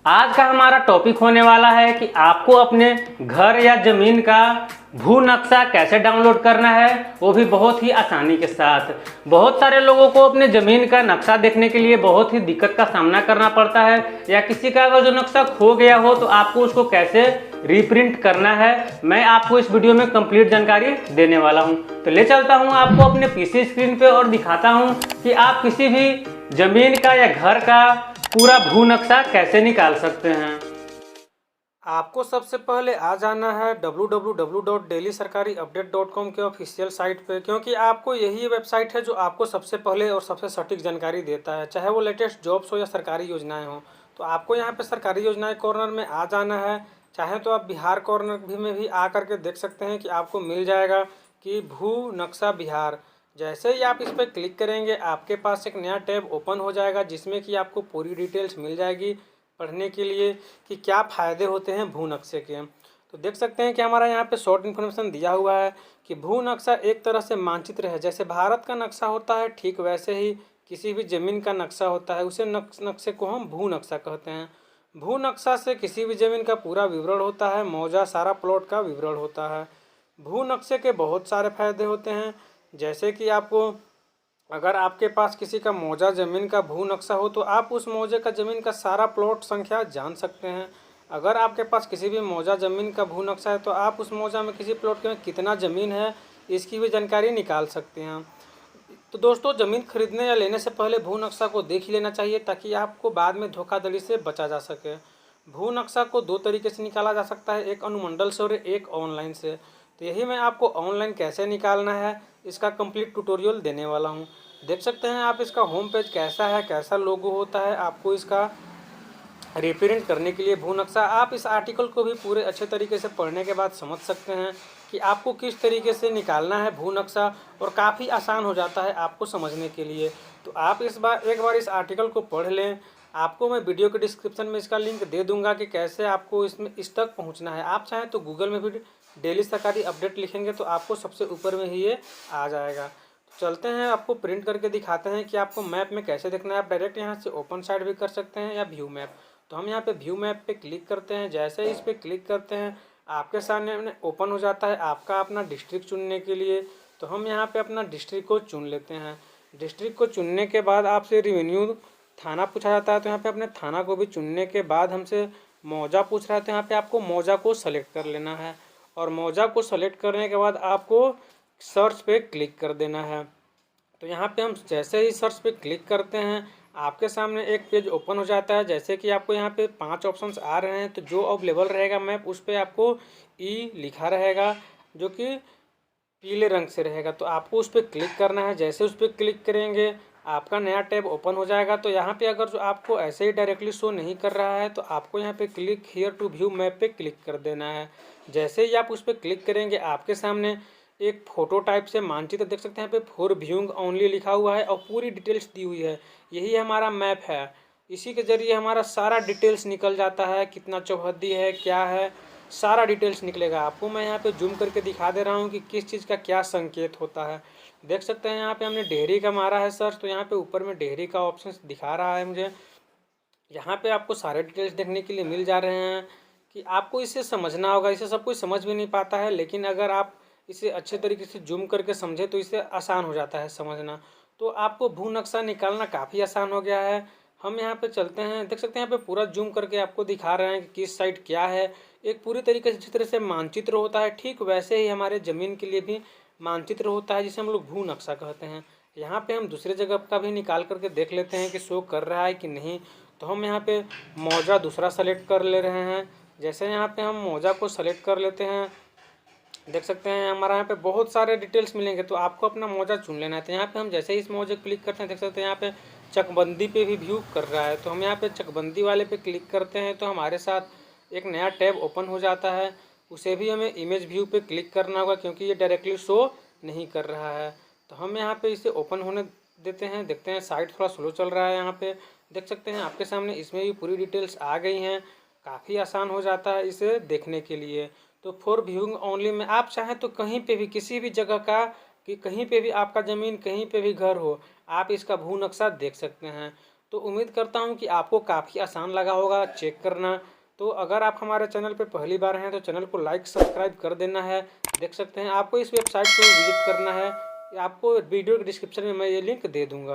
आज का हमारा टॉपिक होने वाला है कि आपको अपने घर या ज़मीन का भू नक्शा कैसे डाउनलोड करना है, वो भी बहुत ही आसानी के साथ। बहुत सारे लोगों को अपने ज़मीन का नक्शा देखने के लिए बहुत ही दिक्कत का सामना करना पड़ता है, या किसी का अगर जो नक्शा खो गया हो तो आपको उसको कैसे रीप्रिंट करना है, मैं आपको इस वीडियो में कंप्लीट जानकारी देने वाला हूं। तो ले चलता हूं आपको अपने पीसी स्क्रीन पे और दिखाता हूं कि आप किसी भी ज़मीन का या घर का पूरा भू नक्शा कैसे निकाल सकते हैं। आपको सबसे पहले आ जाना है www.delhisarkariupdate.com के ऑफिशियल साइट पे, क्योंकि आपको यही वेबसाइट है जो आपको सबसे पहले और सबसे सटीक जानकारी देता है, चाहे वो लेटेस्ट जॉब्स हो या सरकारी योजनाएं हो। तो आपको यहाँ पे सरकारी योजनाएं कॉर्नर में आ जाना है, चाहे तो आप बिहार कॉर्नर भी में भी आ करके देख सकते हैं कि आपको मिल जाएगा कि भू नक्शा बिहार। जैसे ही आप इस पर क्लिक करेंगे आपके पास एक नया टैब ओपन हो जाएगा, जिसमें कि आपको पूरी डिटेल्स मिल जाएगी पढ़ने के लिए कि क्या फ़ायदे होते हैं भू नक्शे के। तो देख सकते हैं कि हमारा यहाँ पे शॉर्ट इन्फॉर्मेशन दिया हुआ है कि भू नक्शा एक तरह से मानचित्र है। जैसे भारत का नक्शा होता है, ठीक वैसे ही किसी भी ज़मीन का नक्शा होता है, उसे नक्शे को हम भू नक्शा कहते हैं। भू नक्शा से किसी भी ज़मीन का पूरा विवरण होता है, मौजा सारा प्लॉट का विवरण होता है। भू नक्शे के बहुत सारे फायदे होते हैं, जैसे कि आपको अगर आपके पास किसी का मौजा ज़मीन का भू नक्शा हो तो आप उस मौजे का ज़मीन का सारा प्लॉट संख्या जान सकते हैं। अगर आपके पास किसी भी मौजा ज़मीन का भू नक्शा है तो आप उस मौजा में किसी प्लॉट में कितना ज़मीन है इसकी भी जानकारी निकाल सकते हैं। तो दोस्तों, ज़मीन खरीदने या लेने से पहले भू नक्शा को देख ही लेना चाहिए, ताकि आपको बाद में धोखाधड़ी से बचा जा सके। भू नक्शा को दो तरीके से निकाला जा सकता है, एक अनुमंडल से और एक ऑनलाइन से। तो यही मैं आपको ऑनलाइन कैसे निकालना है इसका कंप्लीट ट्यूटोरियल देने वाला हूं। देख सकते हैं आप इसका होम पेज कैसा है, कैसा लोगो होता है। आपको इसका रिप्रिंट करने के लिए भू नक्शा, आप इस आर्टिकल को भी पूरे अच्छे तरीके से पढ़ने के बाद समझ सकते हैं कि आपको किस तरीके से निकालना है भू नक्शा, और काफ़ी आसान हो जाता है आपको समझने के लिए। तो आप एक बार इस आर्टिकल को पढ़ लें। आपको मैं वीडियो के डिस्क्रिप्शन में इसका लिंक दे दूंगा कि कैसे आपको इसमें इस तक पहुंचना है। आप चाहें तो गूगल में भी डेली सरकारी अपडेट लिखेंगे तो आपको सबसे ऊपर में ही ये आ जाएगा। तो चलते हैं, आपको प्रिंट करके दिखाते हैं कि आपको मैप में कैसे देखना है। आप डायरेक्ट यहाँ से ओपन साइड भी कर सकते हैं या व्यू मैप। तो हम यहाँ पे व्यू मैप पे क्लिक करते हैं। जैसे ही इस पर क्लिक करते हैं आपके सामने ओपन हो जाता है आपका अपना डिस्ट्रिक्ट चुनने के लिए। तो हम यहाँ पे अपना डिस्ट्रिक्ट को चुन लेते हैं। डिस्ट्रिक्ट को चुनने के बाद आपसे रेवेन्यू थाना पूछा जाता है, तो यहाँ पे अपने थाना को भी चुनने के बाद हमसे मौजा पूछ रहा है, तो यहाँ पे आपको मौजा को सेलेक्ट कर लेना है। और मौजा को सेलेक्ट करने के बाद आपको सर्च पे क्लिक कर देना है। तो यहाँ पे हम जैसे ही सर्च पे क्लिक करते हैं आपके सामने एक पेज ओपन हो जाता है। जैसे कि आपको यहाँ पे 5 ऑप्शंस आ रहे हैं, तो जो अवेलेबल रहेगा मैप उस पर आपको ई लिखा रहेगा, जो कि पीले रंग से रहेगा। तो आपको उस पर क्लिक करना है। जैसे उस पर क्लिक करेंगे आपका नया टैब ओपन हो जाएगा। तो यहाँ पे अगर जो आपको ऐसे ही डायरेक्टली शो नहीं कर रहा है तो आपको यहाँ पे click here to view map पे क्लिक कर देना है। जैसे ही आप उस पर क्लिक करेंगे आपके सामने एक फ़ोटो टाइप से मानचित्र देख सकते हैं। यहाँ पे फॉर व्यूइंग ओनली लिखा हुआ है और पूरी डिटेल्स दी हुई है। यही हमारा मैप है। इसी के ज़रिए हमारा सारा डिटेल्स निकल जाता है, कितना चौहद्दी है, क्या है, सारा डिटेल्स निकलेगा। आपको मैं यहाँ पे जूम करके दिखा दे रहा हूँ कि किस चीज़ का क्या संकेत होता है। देख सकते हैं यहाँ पे हमने डेहरी का मारा है सर्च, तो यहाँ पे ऊपर में डेहरी का ऑप्शन दिखा रहा है मुझे। यहाँ पे आपको सारे डिटेल्स देखने के लिए मिल जा रहे हैं कि आपको इसे समझना होगा। इसे सब कोई समझ भी नहीं पाता है, लेकिन अगर आप इसे अच्छे तरीके से जूम करके समझे तो इसे आसान हो जाता है समझना। तो आपको भू नक्शा निकालना काफ़ी आसान हो गया है। हम यहाँ पे चलते हैं। देख सकते हैं यहाँ पे पूरा जूम करके आपको दिखा रहे हैं कि किस साइड क्या है। एक पूरी तरीके से जिस तरह से मानचित्र होता है, ठीक वैसे ही हमारे ज़मीन के लिए भी मानचित्र होता है, जिसे हम लोग भू नक्शा कहते हैं। यहाँ पे हम दूसरे जगह का भी निकाल करके देख लेते हैं कि शो कर रहा है कि नहीं। तो हम यहाँ पे मौजा दूसरा सेलेक्ट कर ले रहे हैं। जैसे यहाँ पे हम मौजा को सेलेक्ट कर लेते हैं, देख सकते हैं हमारा यहाँ पे बहुत सारे डिटेल्स मिलेंगे। तो आपको अपना मौजा चुन लेना है। तो यहाँ पे हम जैसे ही इस मौजे क्लिक करते हैं देख सकते हैं यहाँ पे चकबंदी पे भी व्यू कर रहा है। तो हम यहाँ पे चकबंदी वाले पे क्लिक करते हैं तो हमारे साथ एक नया टैब ओपन हो जाता है। उसे भी हमें इमेज व्यू पे क्लिक करना होगा, क्योंकि ये डायरेक्टली शो नहीं कर रहा है। तो हम यहाँ पे इसे ओपन होने देते हैं। देखते हैं साइट थोड़ा स्लो चल रहा है। यहाँ पे देख सकते हैं आपके सामने इसमें भी पूरी डिटेल्स आ गई हैं। काफ़ी आसान हो जाता है इसे देखने के लिए। तो फॉर व्यूइंग ओनली में आप चाहें तो कहीं पे भी किसी भी जगह का, कि कहीं पे भी आपका ज़मीन कहीं पे भी घर हो, आप इसका भू नक्शा देख सकते हैं। तो उम्मीद करता हूँ कि आपको काफ़ी आसान लगा होगा चेक करना। तो अगर आप हमारे चैनल पे पहली बार हैं तो चैनल को लाइक सब्सक्राइब कर देना है। देख सकते हैं आपको इस वेबसाइट को विजिट करना है, आपको वीडियो के डिस्क्रिप्शन में मैं ये लिंक दे दूँगा।